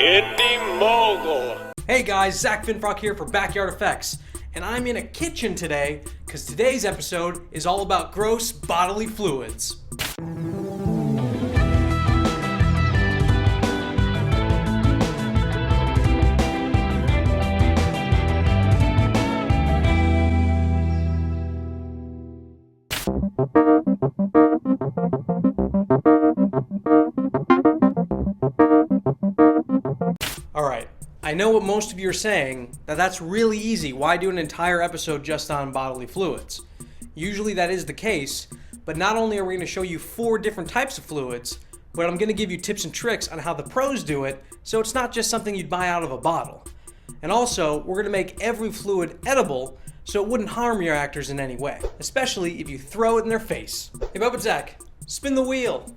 Indie Mogul. Hey guys, Zack here for Backyard Effects, and I'm in a kitchen today because today's episode is all about gross bodily fluids. Alright, I know what most of you are saying, that's really easy. Why do an entire episode just on bodily fluids? Usually that is the case, but not only are we going to show you 4 different types of fluids, but I'm going to give you tips and tricks on how the pros do it, so it's not just something you'd buy out of a bottle. And also, we're going to make every fluid edible, so it wouldn't harm your actors in any way, especially if you throw it in their face. Hey Bubba Zack, spin the wheel.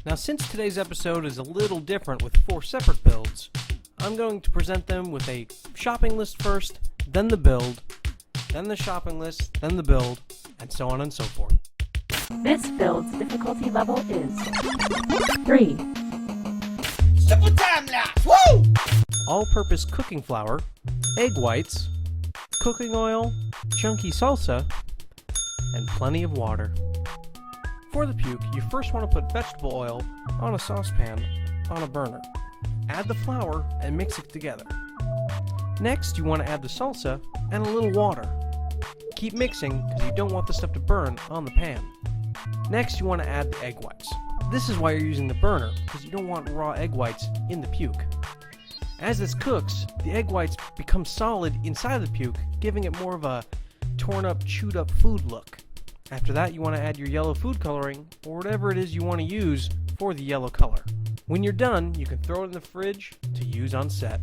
Now, since today's episode is a little different with 4 separate builds, I'm going to present them with a shopping list first, then the build, then the shopping list, then the build, and so on and so forth. This build's difficulty level is 3. Simple time lapse, woo! All-purpose cooking flour, egg whites, cooking oil, chunky salsa, and plenty of water. For the puke, you first want to put vegetable oil on a saucepan on a burner. Add the flour and mix it together. Next, you want to add the salsa and a little water. Keep mixing because you don't want the stuff to burn on the pan. Next, you want to add the egg whites. This is why you're using the burner, because you don't want raw egg whites in the puke. As this cooks, the egg whites become solid inside the puke, giving it more of a torn up, chewed up food look. After that, you want to add your yellow food coloring, or whatever it is you want to use for the yellow color. When you're done, you can throw it in the fridge to use on set.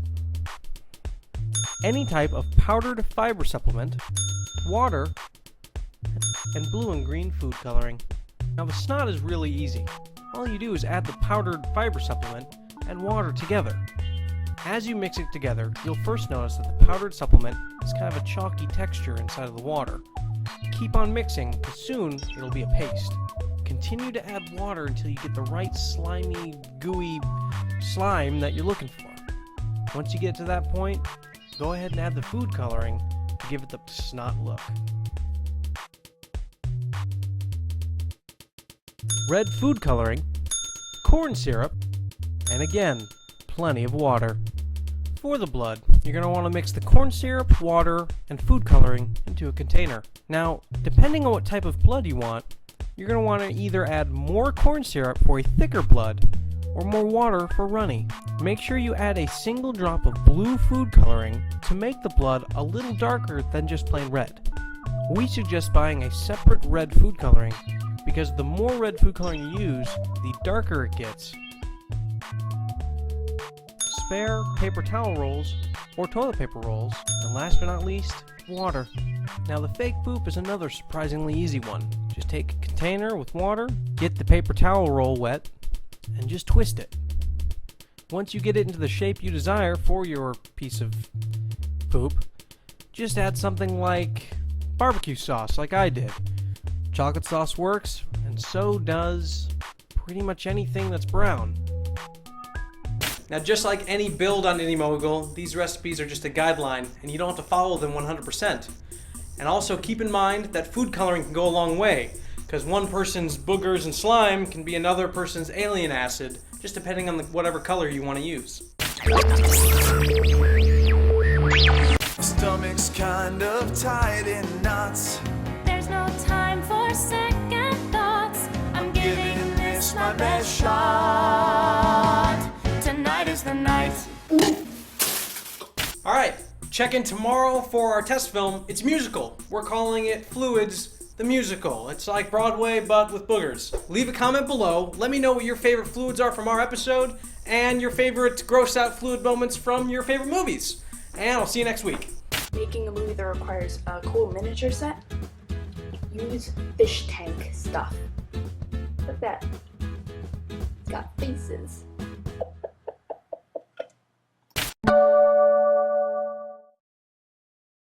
Any type of powdered fiber supplement, water, and blue and green food coloring. Now the Snot is really easy. All you do is add the powdered fiber supplement and water together. As you mix it together, you'll first notice that the powdered supplement is kind of a chalky texture inside of the water. Keep on mixing, because soon it'll be a paste. Continue to add water until you get the right slimy, gooey slime that you're looking for. Once you get to that point, go ahead and add the food coloring to give it the Snot look. Red food coloring, corn syrup, and again, plenty of water. For the blood, you're going to want to mix the corn syrup, water, and food coloring into a container. Now, depending on what type of blood you want, you're going to want to either add more corn syrup for a thicker blood, or more water for runny. Make sure you add a single drop of blue food coloring to make the blood a little darker than just plain red. We suggest buying a separate red food coloring, because the more red food coloring you use, the darker it gets. Spare paper towel rolls or toilet paper rolls, and last but not least, water. Now the fake poop is another surprisingly easy one. Just take a container with water, get the paper towel roll wet, and just twist it. Once you get it into the shape you desire for your piece of poop, just add something like barbecue sauce like I did. Chocolate sauce works, and so does pretty much anything that's brown. Now, just like any build on Indie Mogul, these recipes are just a guideline, and you don't have to follow them 100%. And also keep in mind that food coloring can go a long way, because one person's boogers and slime can be another person's alien acid, just depending on whatever color you want to use. Stomach's kind of tied in knots. There's no time for second thoughts. I'm giving this my best shot. Tonight is the night. Alright, check in tomorrow for our test film. It's musical. We're calling it Fluids, the Musical. It's like Broadway, but with boogers. Leave a comment below. Let me know what your favorite fluids are from our episode, and your favorite gross out fluid moments from your favorite movies. And I'll see you next week. Making a movie that requires a cool miniature set, use fish tank stuff. Look at that. It's got faces.